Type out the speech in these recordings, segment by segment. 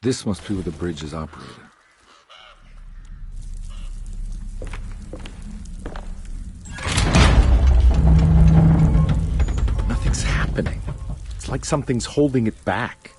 This must be where the bridge is operated. Nothing's happening. It's like something's holding it back.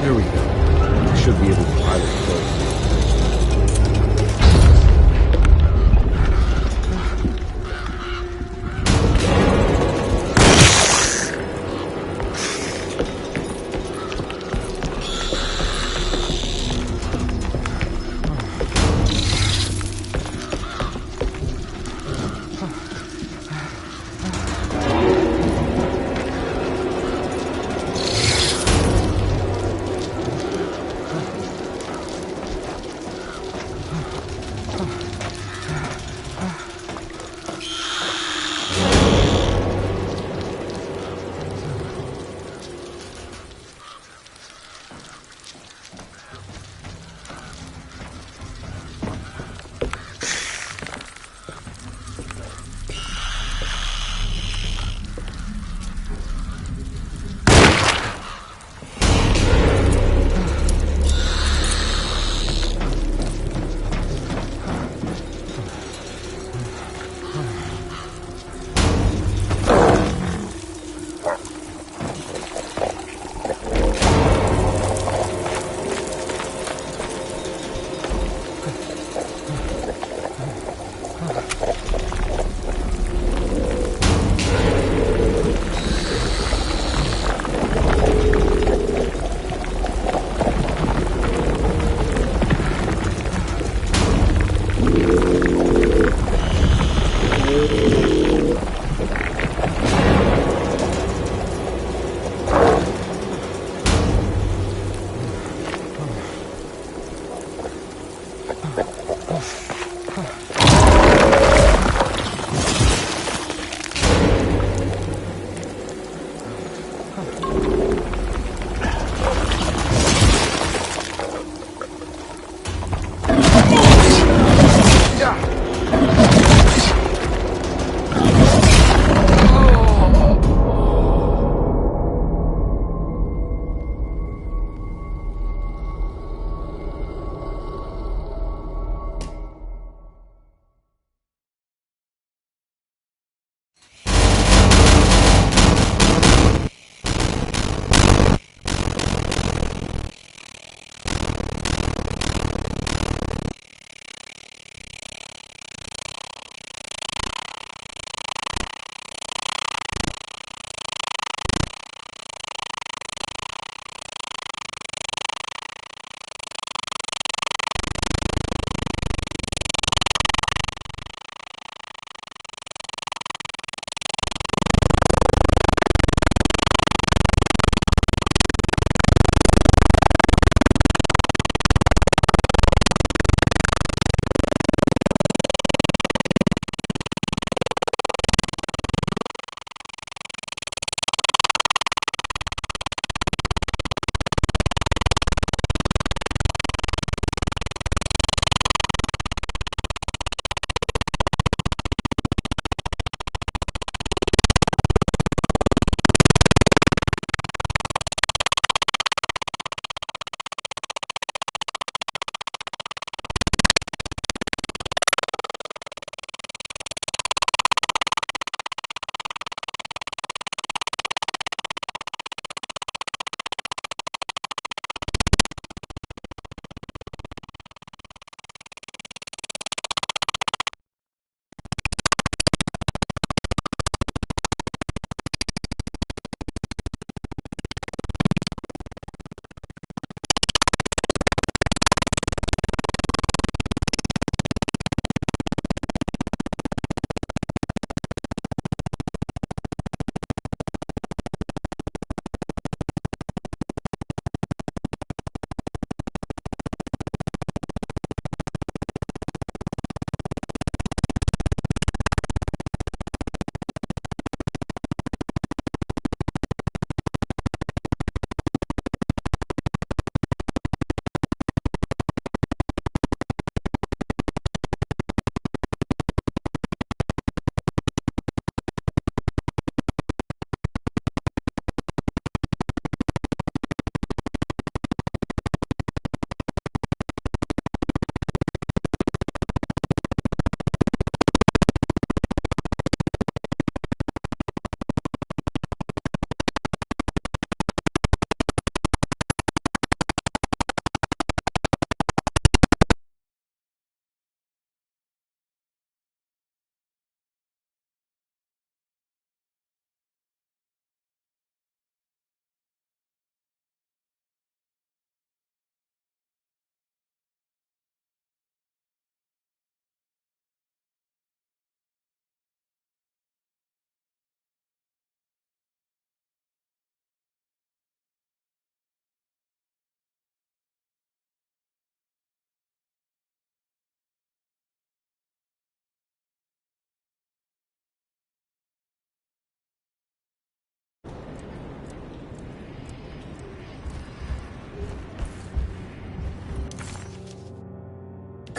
Here we go. I should be able to pilot close.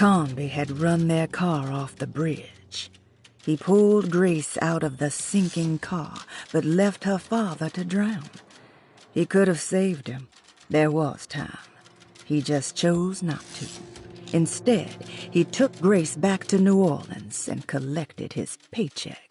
Combi had run their car off the bridge. He pulled Grace out of the sinking car, but left her father to drown. He could have saved him. There was time. He just chose not to. Instead, he took Grace back to New Orleans and collected his paycheck.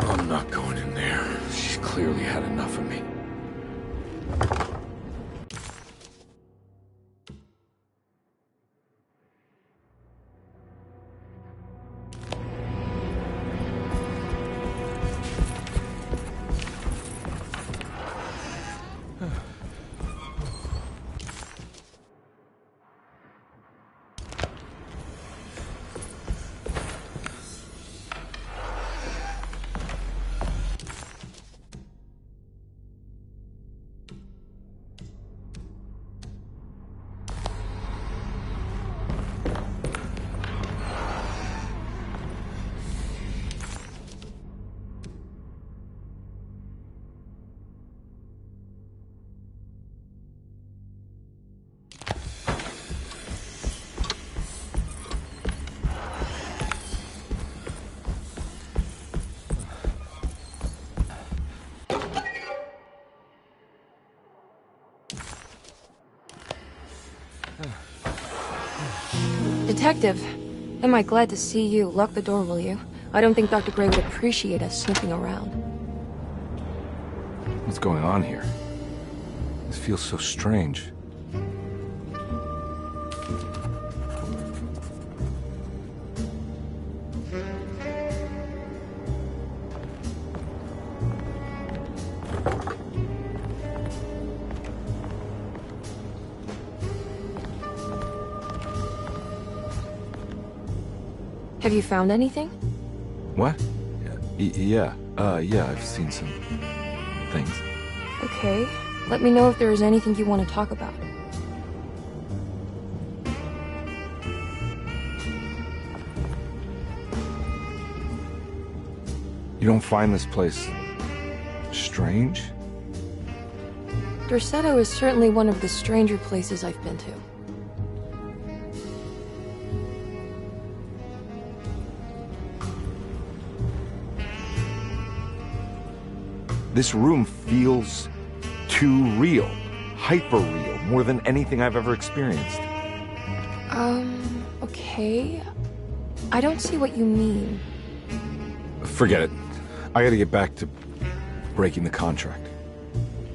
I'm not going in there. She's clearly had enough of me. Detective, am I glad to see you. Lock the door, will you? I don't think Dr. Gray would appreciate us snooping around. What's going on here? This feels so strange. Have you found anything? What? Yeah, I've seen some things. Okay. Let me know if there is anything you want to talk about. You don't find this place strange? Derceto is certainly one of the stranger places I've been to. This room feels too real, hyper real, more than anything I've ever experienced. Okay. I don't see what you mean. Forget it. I gotta get back to breaking the contract.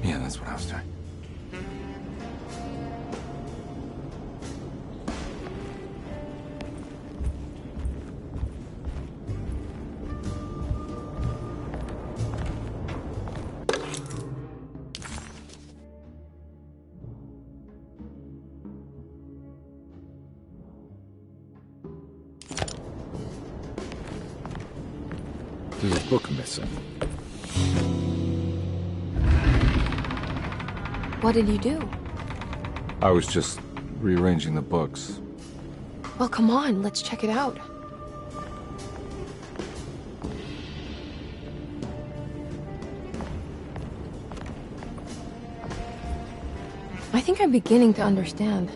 Yeah, that's what I was doing. There's a book missing. What did you do? I was just rearranging the books. Well, come on, let's check it out. I think I'm beginning to understand.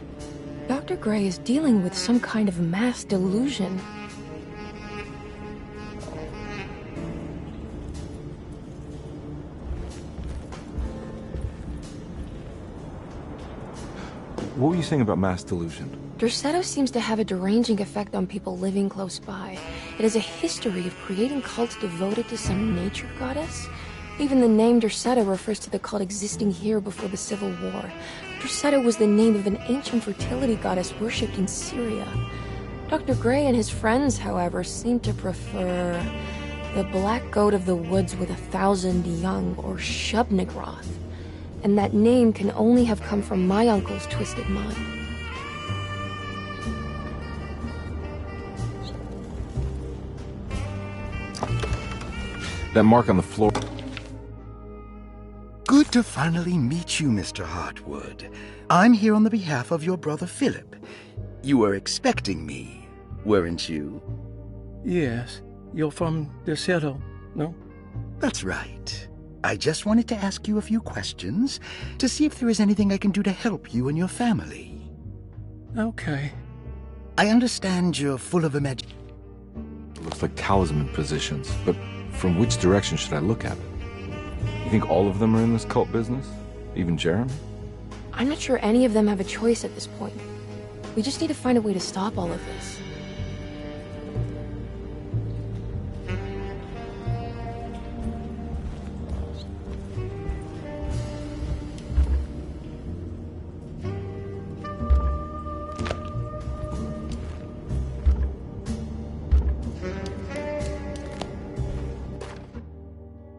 Dr. Gray is dealing with some kind of mass delusion. What were you saying about mass delusion? Derceto seems to have a deranging effect on people living close by. It has a history of creating cults devoted to some nature goddess. Even the name Derceto refers to the cult existing here before the Civil War. Derceto was the name of an ancient fertility goddess worshipped in Syria. Dr. Gray and his friends, however, seem to prefer the black goat of the woods with 1,000 young, or Shub-Nigroth. And that name can only have come from my uncle's twisted mind. That mark on the floor... Good to finally meet you, Mr. Hartwood. I'm here on the behalf of your brother Philip. You were expecting me, weren't you? Yes. You're from Derceto, no? That's right. I just wanted to ask you a few questions to see if there is anything I can do to help you and your family. Okay. I understand you're full of imagination. Looks like talisman positions, but from which direction should I look at it? You think all of them are in this cult business? Even Jeremy? I'm not sure any of them have a choice at this point. We just need to find a way to stop all of this.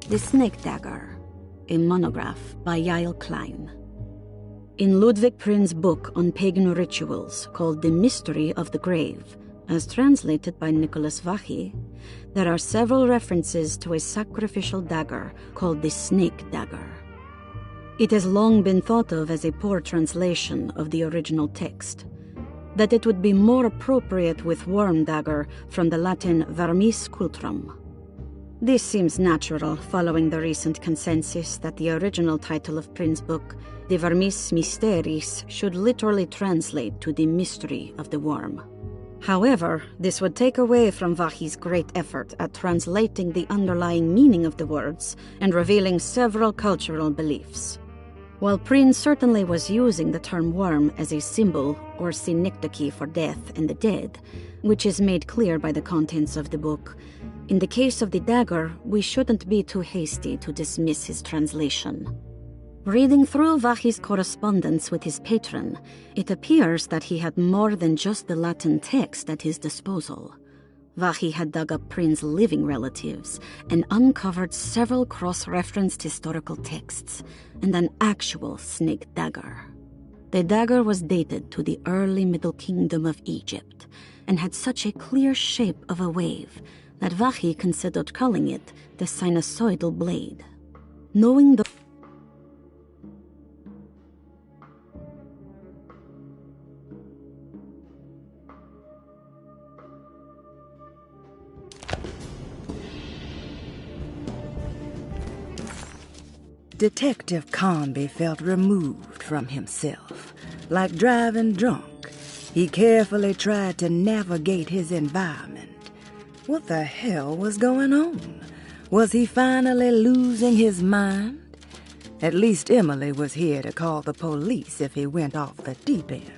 The Snake Dagger, a monograph by Yael Klein. In Ludwig Prin's book on pagan rituals called The Mystery of the Grave, as translated by Nicholas Vachy, there are several references to a sacrificial dagger called the Snake Dagger. It has long been thought of as a poor translation of the original text, that it would be more appropriate with worm dagger from the Latin vermis cultrum. This seems natural, following the recent consensus that the original title of Prin's book, De Vermis Mysteris, should literally translate to the mystery of the worm. However, this would take away from Vachy's great effort at translating the underlying meaning of the words and revealing several cultural beliefs. While Prin certainly was using the term worm as a symbol or synecdoche for death and the dead, which is made clear by the contents of the book, in the case of the dagger, we shouldn't be too hasty to dismiss his translation. Reading through Vachy's correspondence with his patron, it appears that he had more than just the Latin text at his disposal. Vachy had dug up Prin's living relatives and uncovered several cross-referenced historical texts and an actual snake dagger. The dagger was dated to the early Middle Kingdom of Egypt and had such a clear shape of a wave that Vachy considered calling it the sinusoidal blade. Knowing the Detective Conby felt removed from himself. Like driving drunk, he carefully tried to navigate his environment. What the hell was going on? Was he finally losing his mind? At least Emily was here to call the police if he went off the deep end.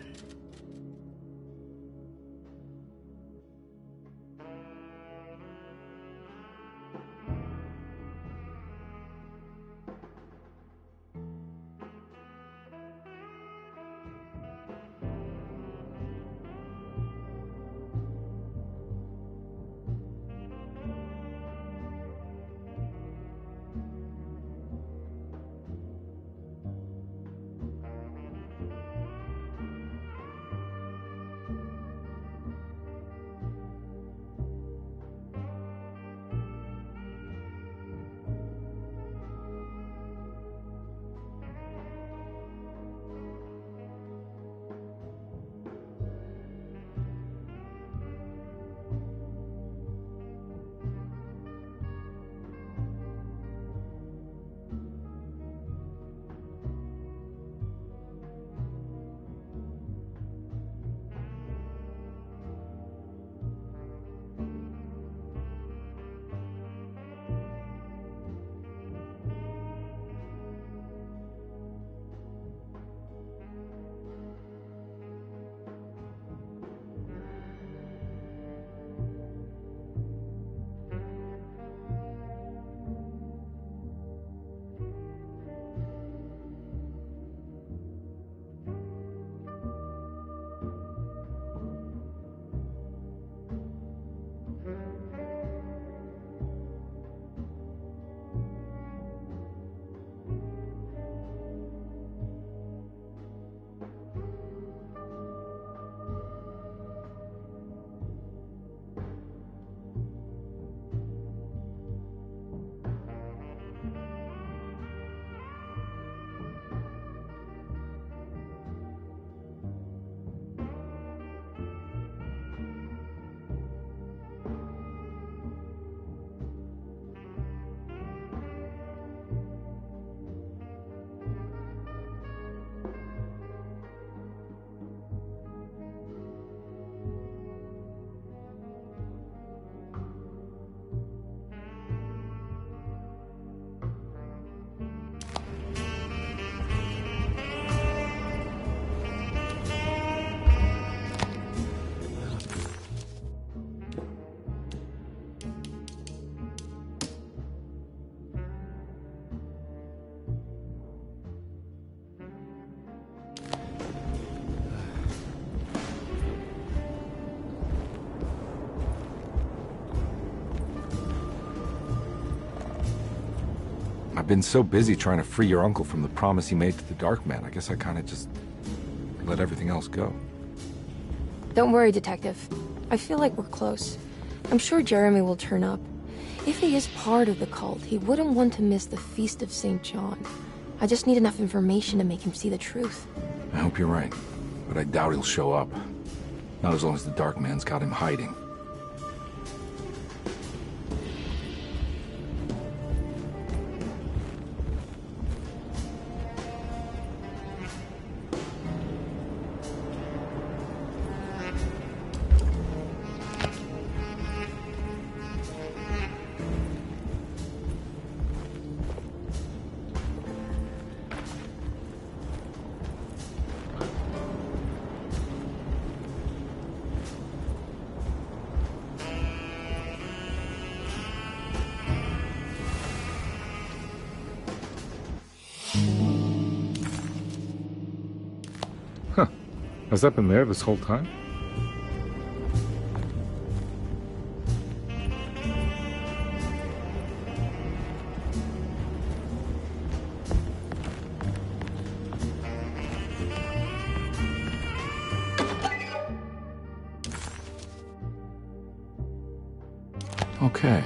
I've been so busy trying to free your uncle from the promise he made to the Dark Man. I guess I kind of just let everything else go. Don't worry, Detective. I feel like we're close. I'm sure Jeremy will turn up. If he is part of the cult, he wouldn't want to miss the Feast of St. John. I just need enough information to make him see the truth. I hope you're right, but I doubt he'll show up. Not as long as the Dark Man's got him hiding. Has that been there this whole time? Okay.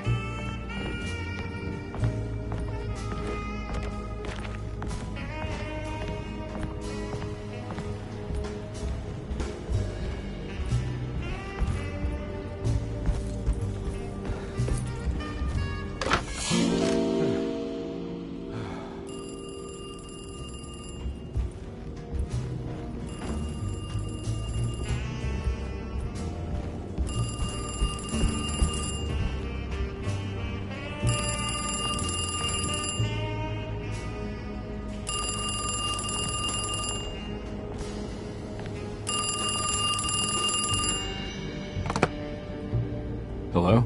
Hello?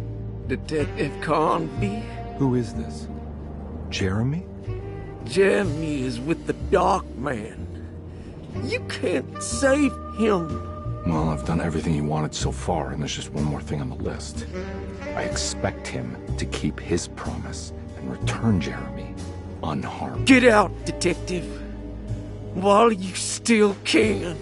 Detective Conby? Who is this? Jeremy? Jeremy is with the Dark Man. You can't save him. Well, I've done everything he wanted so far, and there's just one more thing on the list. I expect him to keep his promise and return Jeremy unharmed. Get out, Detective, while you still can.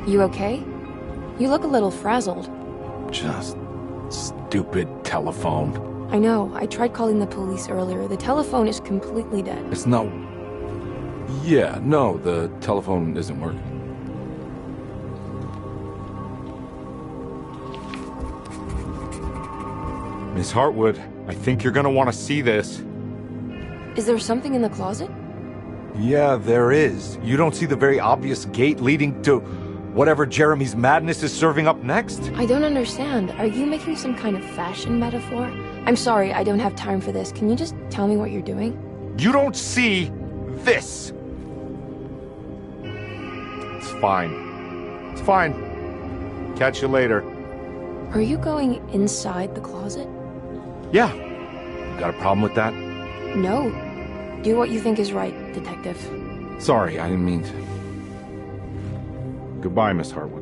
You okay? You look a little frazzled. Just stupid telephone. I know. I tried calling the police earlier. The telephone is completely dead. It's not... Yeah, no, the telephone isn't working. Miss Hartwood, I think you're gonna want to see this. Is there something in the closet? Yeah, there is. You don't see the very obvious gate leading to whatever Jeremy's madness is serving up next? I don't understand. Are you making some kind of fashion metaphor? I'm sorry, I don't have time for this. Can you just tell me what you're doing? You don't see this. It's fine. It's fine. Catch you later. Are you going inside the closet? Yeah. Got a problem with that? No. Do what you think is right, Detective. Sorry, I didn't mean to. Goodbye, Miss Hartwood.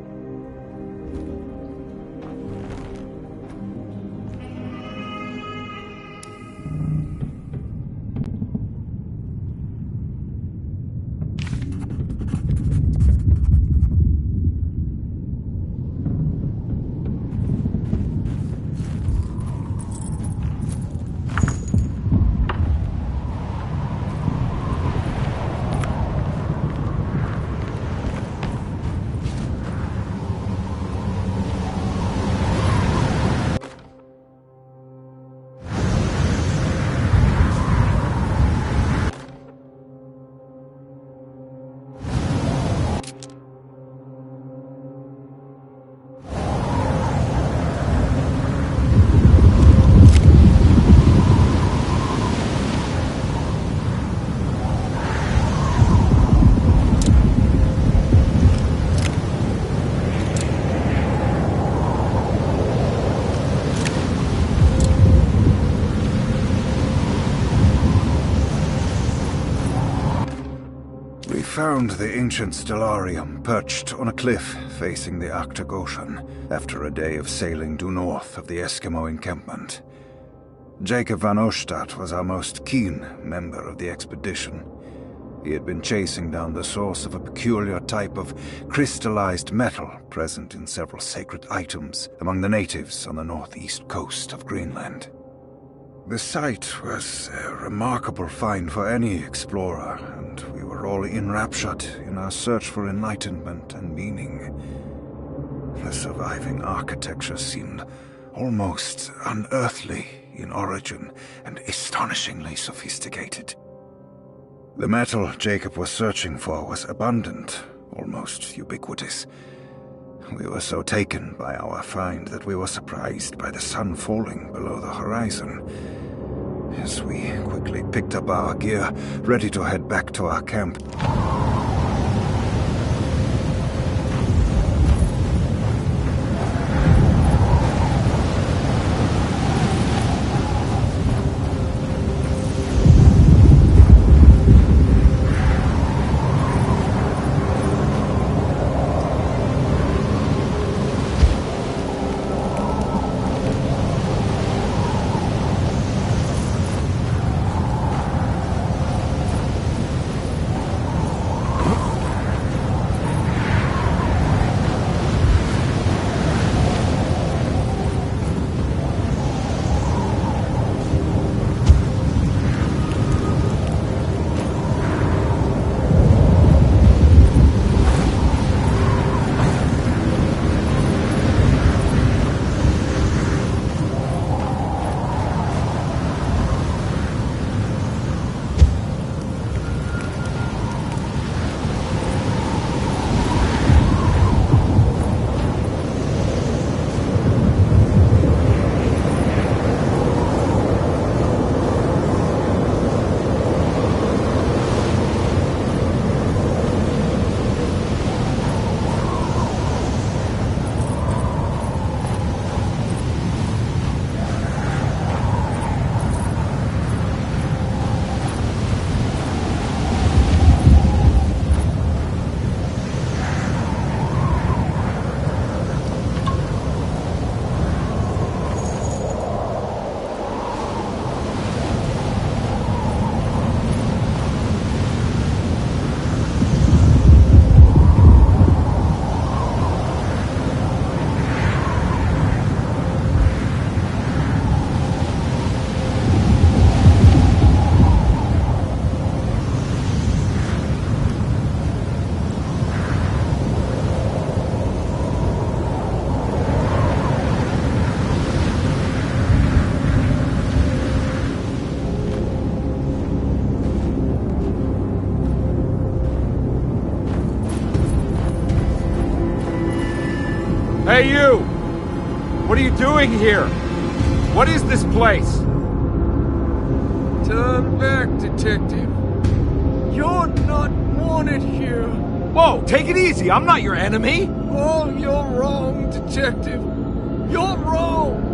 Found the ancient stellarium perched on a cliff facing the Arctic Ocean after a day of sailing due north of the Eskimo encampment. Jacob van Oostad was our most keen member of the expedition. He had been chasing down the source of a peculiar type of crystallized metal present in several sacred items among the natives on the northeast coast of Greenland. The site was a remarkable find for any explorer, and we were all enraptured in our search for enlightenment and meaning. The surviving architecture seemed almost unearthly in origin and astonishingly sophisticated. The metal Jacob was searching for was abundant, almost ubiquitous. We were so taken by our find that we were surprised by the sun falling below the horizon. As we quickly picked up our gear, ready to head back to our camp. Hey, you! What are you doing here? What is this place? Turn back, detective. You're not wanted here. Whoa, take it easy. I'm not your enemy. Oh, you're wrong, detective. You're wrong.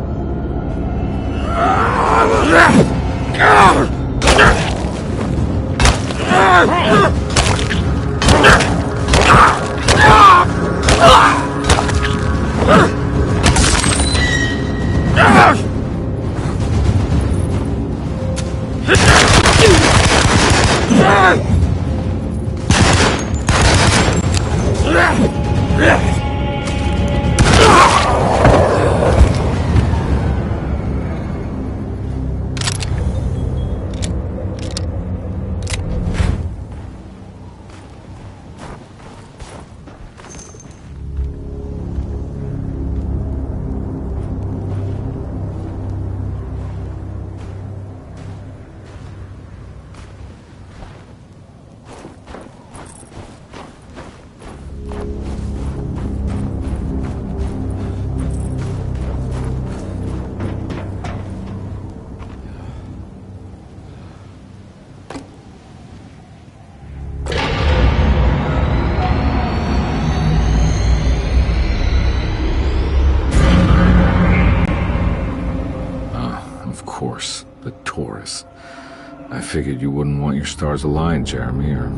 I figured you wouldn't want your stars aligned, Jeremy, or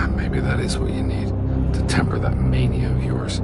maybe that is what you need to temper that mania of yours.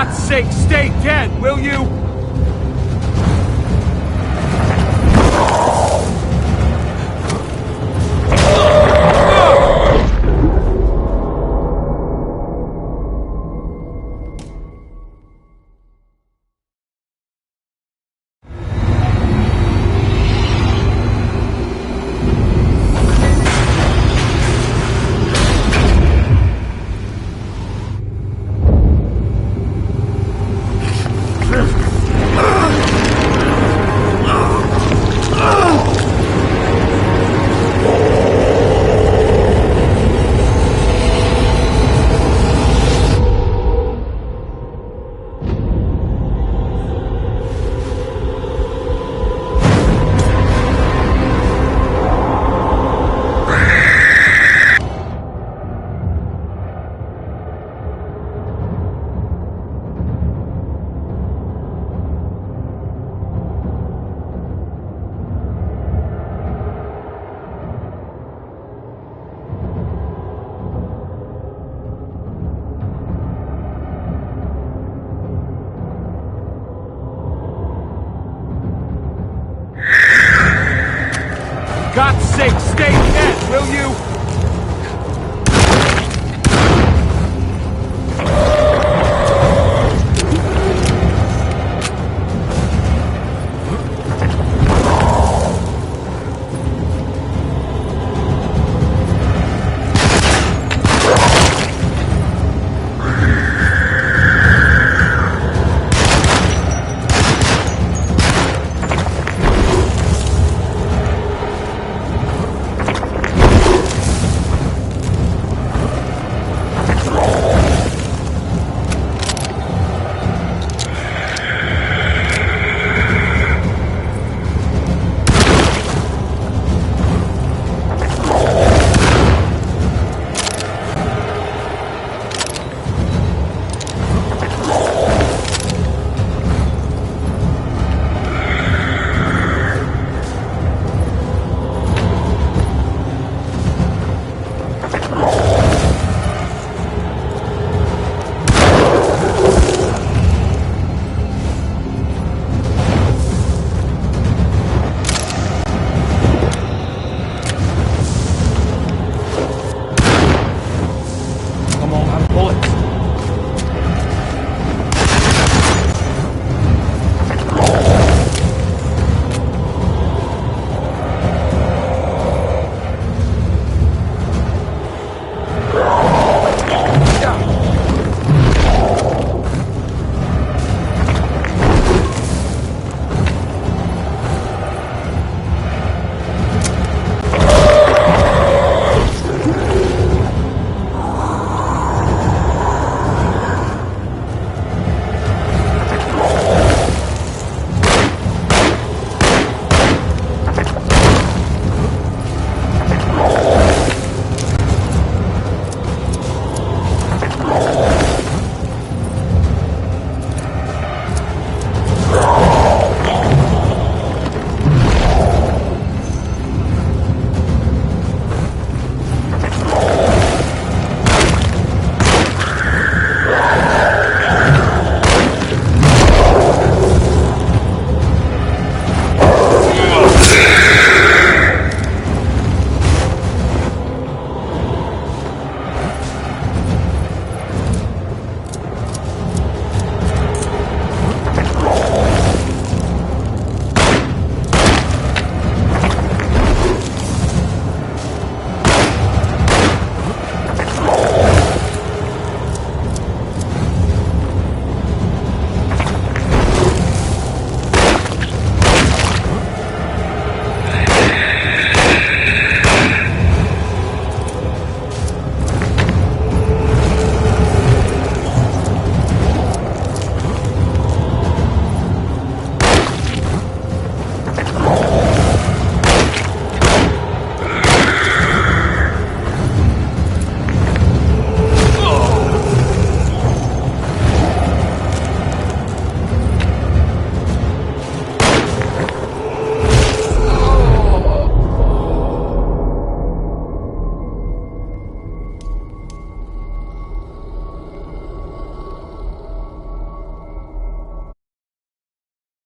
God's sake, stay dead, will you? God's sake, stay dead, will you?